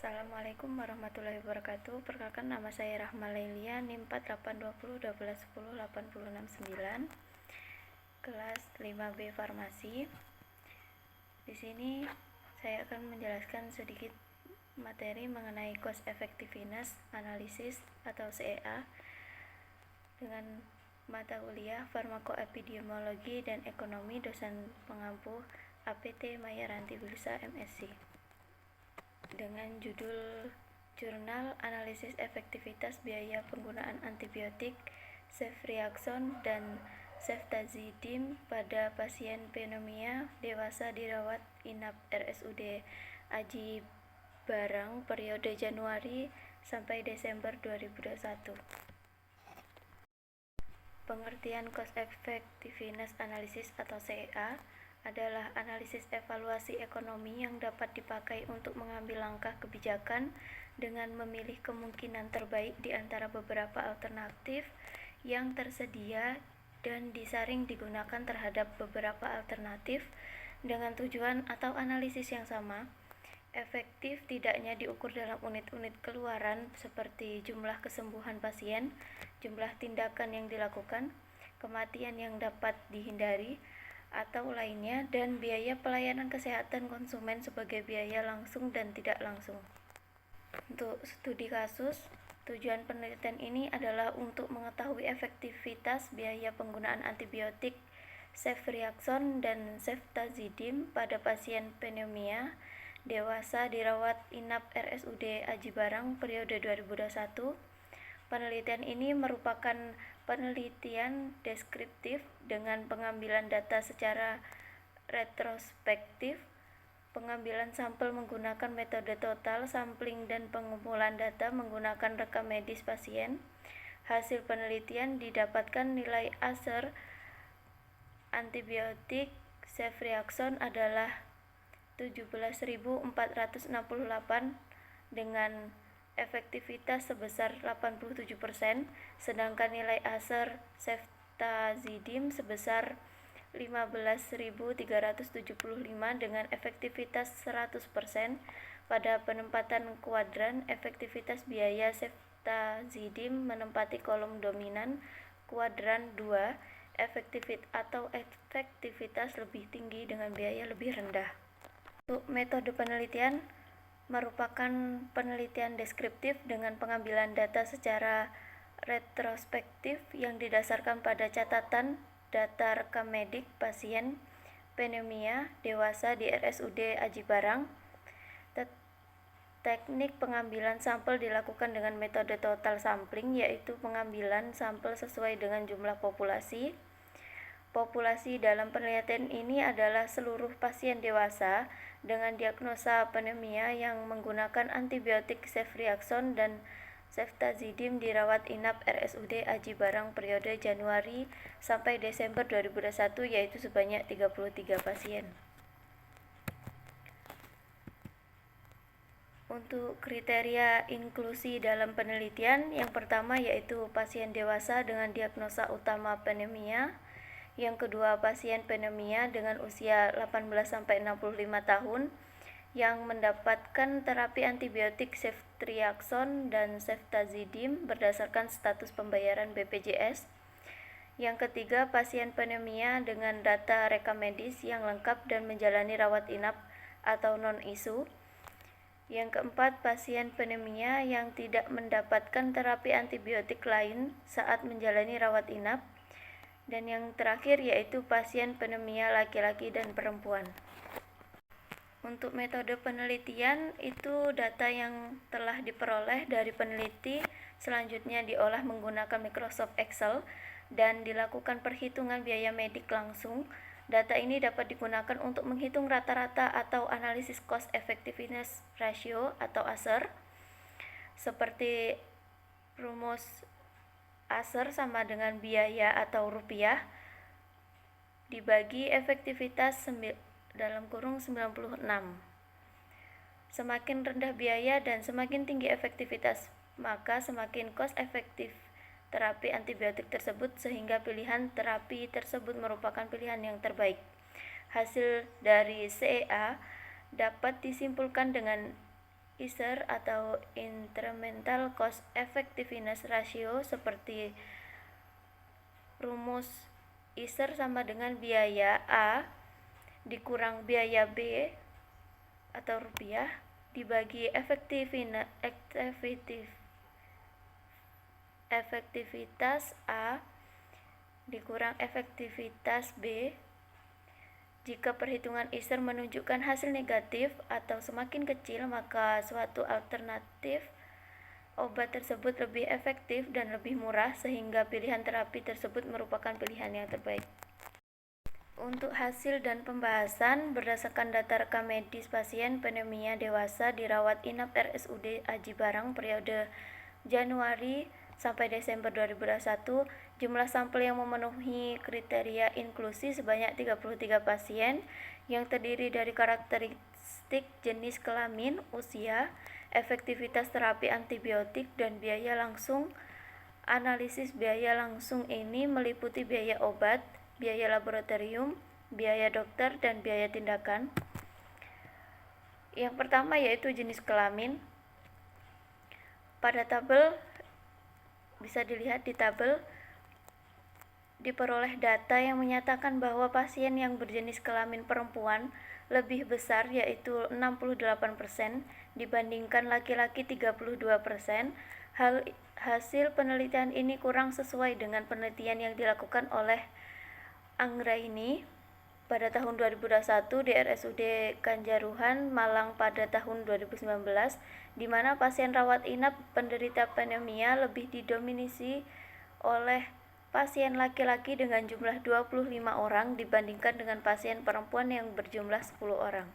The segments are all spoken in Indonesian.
Assalamualaikum warahmatullahi wabarakatuh. Perkenalkan, nama saya Rahma Lailia, NIM 482012108669, kelas 5B Farmasi. Di sini saya akan menjelaskan sedikit materi mengenai Cost Effectiveness Analysis atau CEA dengan mata kuliah Farmakoepidemiologi dan Ekonomi, dosen pengampu APT Mayaranti Wilsa MSc, dengan judul Jurnal Analisis Efektivitas Biaya Penggunaan Antibiotik Ceftriaxone dan Ceftazidime pada pasien pneumonia dewasa dirawat inap RSUD Aji Barang periode Januari sampai Desember 2021. Pengertian Cost Effectiveness Analysis atau CEA adalah analisis evaluasi ekonomi yang dapat dipakai untuk mengambil langkah kebijakan dengan memilih kemungkinan terbaik di antara beberapa alternatif yang tersedia dan disaring digunakan terhadap beberapa alternatif dengan tujuan atau analisis yang sama. Efektif tidaknya diukur dalam unit-unit keluaran seperti jumlah kesembuhan pasien, jumlah tindakan yang dilakukan, kematian yang dapat dihindari, atau lainnya, dan biaya pelayanan kesehatan konsumen sebagai biaya langsung dan tidak langsung. Untuk studi kasus, tujuan penelitian ini adalah untuk mengetahui efektivitas biaya penggunaan antibiotik Ceftriaxone dan Ceftazidime pada pasien pneumonia dewasa dirawat inap RSUD Aji Barang periode 2021. Penelitian ini merupakan penelitian deskriptif dengan pengambilan data secara retrospektif, pengambilan sampel menggunakan metode total sampling dan pengumpulan data menggunakan rekam medis pasien. Hasil penelitian didapatkan nilai ASER antibiotik Ceftriaxone adalah 17.468 dengan efektivitas sebesar 87%, sedangkan nilai ASER Ceftazidime sebesar 15.375 dengan efektivitas 100%. Pada penempatan kuadran, efektivitas biaya Ceftazidime menempati kolom dominan kuadran 2, efektivitas lebih tinggi dengan biaya lebih rendah. Untuk metode penelitian merupakan penelitian deskriptif dengan pengambilan data secara retrospektif yang didasarkan pada catatan data rekam medik pasien pneumonia dewasa di RSUD Aji Barang. Teknik pengambilan sampel dilakukan dengan metode total sampling, yaitu pengambilan sampel sesuai dengan jumlah populasi. Populasi dalam penelitian ini adalah seluruh pasien dewasa dengan diagnosa pneumonia yang menggunakan antibiotik Ceftriaxone dan Ceftazidime dirawat inap RSUD Aji Barang periode Januari sampai Desember 2021, yaitu sebanyak 33 pasien. Untuk kriteria inklusi dalam penelitian, yang pertama yaitu pasien dewasa dengan diagnosa utama pneumonia. Yang kedua, pasien pneumonia dengan usia 18-65 tahun yang mendapatkan terapi antibiotik Ceftriaxone dan Ceftazidime berdasarkan status pembayaran BPJS. Yang ketiga, pasien pneumonia dengan data rekam medis yang lengkap dan menjalani rawat inap atau non-ISU. Yang keempat, pasien pneumonia yang tidak mendapatkan terapi antibiotik lain saat menjalani rawat inap. Dan yang terakhir yaitu pasien pneumonia laki-laki dan perempuan. Untuk metode penelitian, itu data yang telah diperoleh dari peneliti selanjutnya diolah menggunakan Microsoft Excel dan dilakukan perhitungan biaya medik langsung. Data ini dapat digunakan untuk menghitung rata-rata atau analisis Cost Effectiveness Ratio atau ASER, seperti rumus ASER sama dengan biaya atau rupiah dibagi efektivitas 96. Semakin rendah biaya dan semakin tinggi efektivitas, maka semakin cost efektif terapi antibiotik tersebut, sehingga pilihan terapi tersebut merupakan pilihan yang terbaik. Hasil dari CEA dapat disimpulkan dengan ICER atau Incremental Cost Effectiveness Ratio, seperti rumus ICER sama dengan biaya A dikurang biaya B atau rupiah dibagi efektivitas A dikurang efektivitas B. Jika perhitungan ICER menunjukkan hasil negatif atau semakin kecil, maka suatu alternatif obat tersebut lebih efektif dan lebih murah, sehingga pilihan terapi tersebut merupakan pilihan yang terbaik. Untuk hasil dan pembahasan, berdasarkan data rekam medis pasien pneumonia dewasa dirawat inap RSUD Aji Barang periode Januari sampai Desember 2021, jumlah sampel yang memenuhi kriteria inklusi sebanyak 33 pasien yang terdiri dari karakteristik jenis kelamin, usia, efektivitas terapi antibiotik, dan biaya langsung. Analisis biaya langsung ini meliputi biaya obat, biaya laboratorium, biaya dokter, dan biaya tindakan. Yang pertama yaitu jenis kelamin. Pada tabel bisa dilihat di tabel diperoleh data yang menyatakan bahwa pasien yang berjenis kelamin perempuan lebih besar, yaitu 68% dibandingkan laki-laki 32%. Hasil penelitian ini kurang sesuai dengan penelitian yang dilakukan oleh Anggraini pada tahun 2021 di RSUD Kanjaruhan, Malang pada tahun 2019, di mana pasien rawat inap penderita pneumonia lebih didominasi oleh pasien laki-laki dengan jumlah 25 orang dibandingkan dengan pasien perempuan yang berjumlah 10 orang.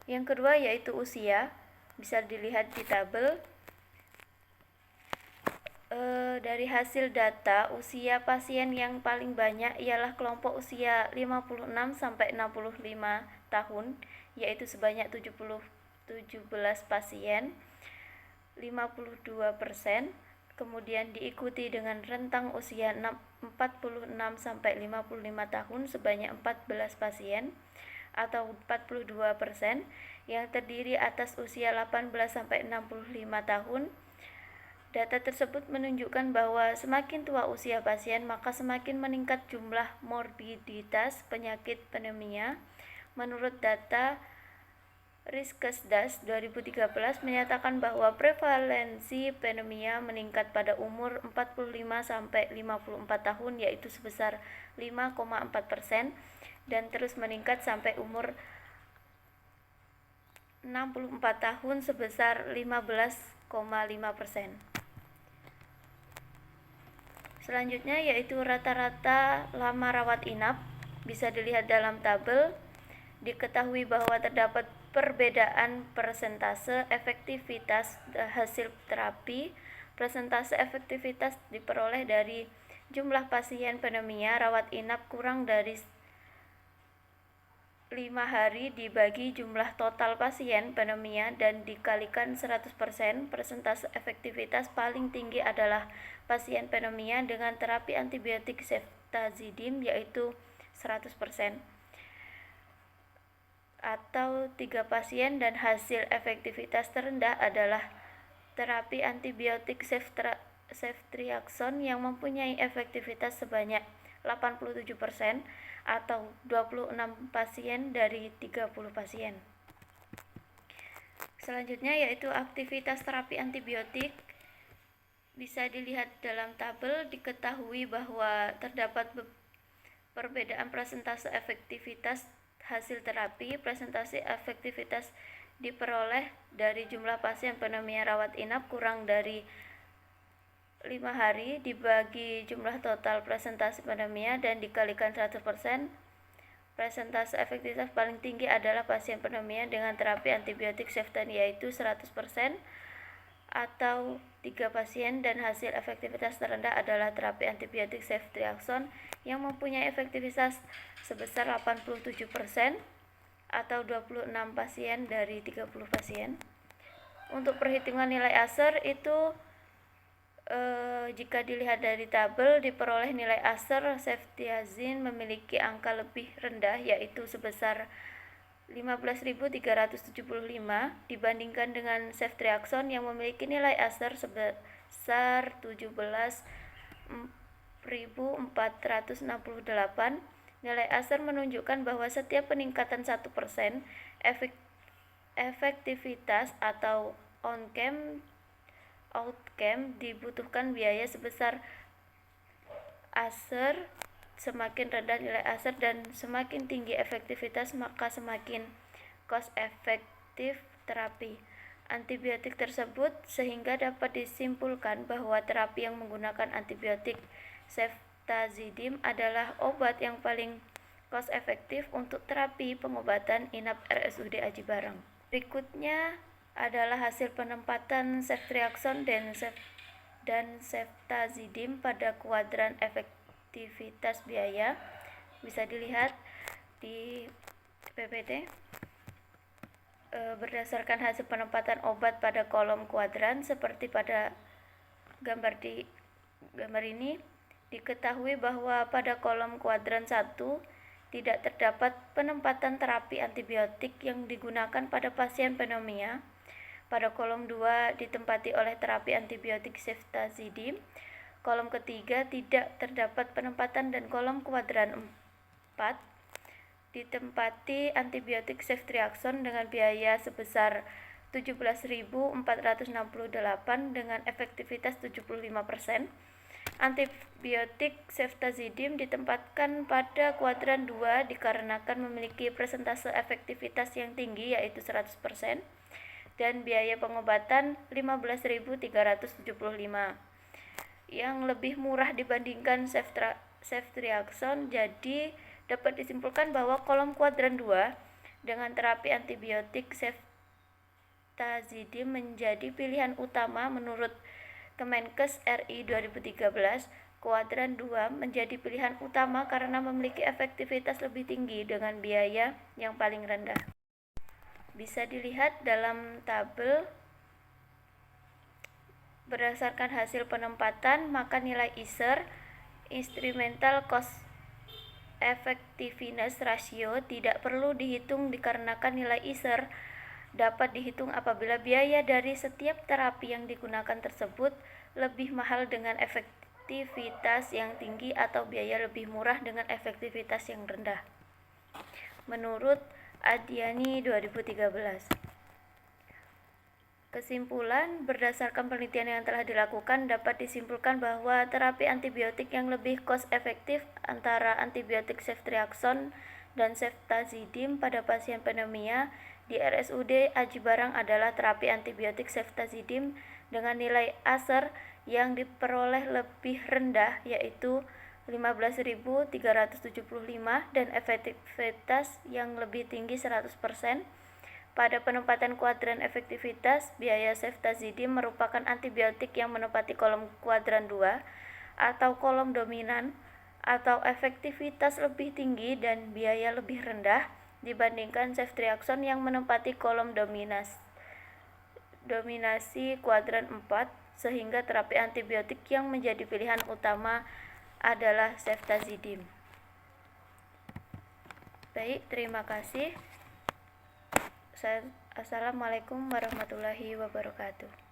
Yang kedua yaitu usia, bisa dilihat di tabel. Dari hasil data, usia pasien yang paling banyak ialah kelompok usia 56 sampai 65 tahun, yaitu sebanyak 17 pasien, 52%. Kemudian diikuti dengan rentang usia 46 sampai 55 tahun sebanyak 14 pasien atau 42%, yang terdiri atas usia 18 sampai 65 tahun. Data tersebut menunjukkan bahwa semakin tua usia pasien, maka semakin meningkat jumlah morbiditas penyakit pneumonia. Menurut data Riskesdas 2013 menyatakan bahwa prevalensi pneumonia meningkat pada umur 45 sampai 54 tahun, yaitu sebesar 5,4%, dan terus meningkat sampai umur 64 tahun sebesar 15,5%. Selanjutnya yaitu rata-rata lama rawat inap, bisa dilihat dalam tabel. Diketahui bahwa terdapat perbedaan persentase efektivitas hasil terapi. Persentase efektivitas diperoleh dari jumlah pasien pneumonia rawat inap kurang dari 5 hari dibagi jumlah total pasien pneumonia dan dikalikan 100%. Persentase efektivitas paling tinggi adalah pasien pneumonia dengan terapi antibiotik ceftazidime, yaitu 100%, atau 3 pasien, dan hasil efektivitas terendah adalah terapi antibiotik ceftriaxone yang mempunyai efektivitas sebanyak 87% atau 26 pasien dari 30 pasien. Selanjutnya yaitu aktivitas terapi antibiotik. Bisa dilihat dalam tabel. Diketahui bahwa terdapat perbedaan persentase efektivitas hasil terapi. Presentasi efektivitas diperoleh dari jumlah pasien pneumonia rawat inap kurang dari 5 hari dibagi jumlah total presentasi pneumonia dan dikalikan 100%. Presentase efektivitas paling tinggi adalah pasien pneumonia dengan terapi antibiotik ceftazidime, yaitu 100% atau 3 pasien, dan hasil efektivitas terendah adalah terapi antibiotik ceftriaxone yang mempunyai efektivitas sebesar 87% atau 26 pasien dari 30 pasien. Untuk perhitungan nilai ASER itu jika dilihat dari tabel, diperoleh nilai ASER ceftazidime memiliki angka lebih rendah, yaitu sebesar 15.375 dibandingkan dengan ceftriaxone yang memiliki nilai ASER sebesar 17.468. Nilai ASER menunjukkan bahwa setiap peningkatan 1% efektivitas atau outcome dibutuhkan biaya sebesar ASER. Semakin rendah nilai ASER dan semakin tinggi efektivitas, maka semakin cost efektif terapi antibiotik tersebut, sehingga dapat disimpulkan bahwa terapi yang menggunakan antibiotik ceftazidime adalah obat yang paling cost efektif untuk terapi pengobatan inap RSUD Aji Barang. Berikutnya adalah hasil penempatan ceftriaxone dan ceftazidime pada kuadran efektivitas biaya. Bisa dilihat di PPT. Berdasarkan hasil penempatan obat pada kolom kuadran seperti pada gambar ini, diketahui bahwa pada kolom kuadran 1 tidak terdapat penempatan terapi antibiotik yang digunakan pada pasien pneumonia. Pada kolom 2 ditempati oleh terapi antibiotik ceftazidime. Kolom ketiga tidak terdapat penempatan dan kolom kuadran 4 ditempati antibiotik ceftriaxone dengan biaya sebesar 17.468 dengan efektivitas 75%. Antibiotik ceftazidime ditempatkan pada kuadran 2 dikarenakan memiliki persentase efektivitas yang tinggi yaitu 100% dan biaya pengobatan 15.375 yang lebih murah dibandingkan ceftriaxone. Jadi dapat disimpulkan bahwa kolom kuadran 2 dengan terapi antibiotik ceftazidime menjadi pilihan utama menurut Kemenkes RI 2013. Kuadran 2 menjadi pilihan utama karena memiliki efektivitas lebih tinggi dengan biaya yang paling rendah. Bisa dilihat dalam tabel. Berdasarkan hasil penempatan, maka nilai ISER (Instrumental Cost Effectiveness Ratio) tidak perlu dihitung dikarenakan nilai ISER dapat dihitung apabila biaya dari setiap terapi yang digunakan tersebut lebih mahal dengan efektivitas yang tinggi atau biaya lebih murah dengan efektivitas yang rendah. Menurut Adiani 2013. Kesimpulan, berdasarkan penelitian yang telah dilakukan, dapat disimpulkan bahwa terapi antibiotik yang lebih cost efektif antara antibiotik ceftriaxone dan ceftazidime pada pasien pneumonia di RSUD Aji Barang adalah terapi antibiotik ceftazidime dengan nilai ASER yang diperoleh lebih rendah yaitu 15.375 dan efektivitas yang lebih tinggi 100%. Pada penempatan kuadran efektivitas, biaya ceftazidime merupakan antibiotik yang menempati kolom kuadran 2 atau kolom dominan atau efektivitas lebih tinggi dan biaya lebih rendah dibandingkan ceftriaxone yang menempati kolom dominasi kuadran 4, sehingga terapi antibiotik yang menjadi pilihan utama adalah ceftazidime. Baik, terima kasih. Assalamualaikum warahmatullahi wabarakatuh.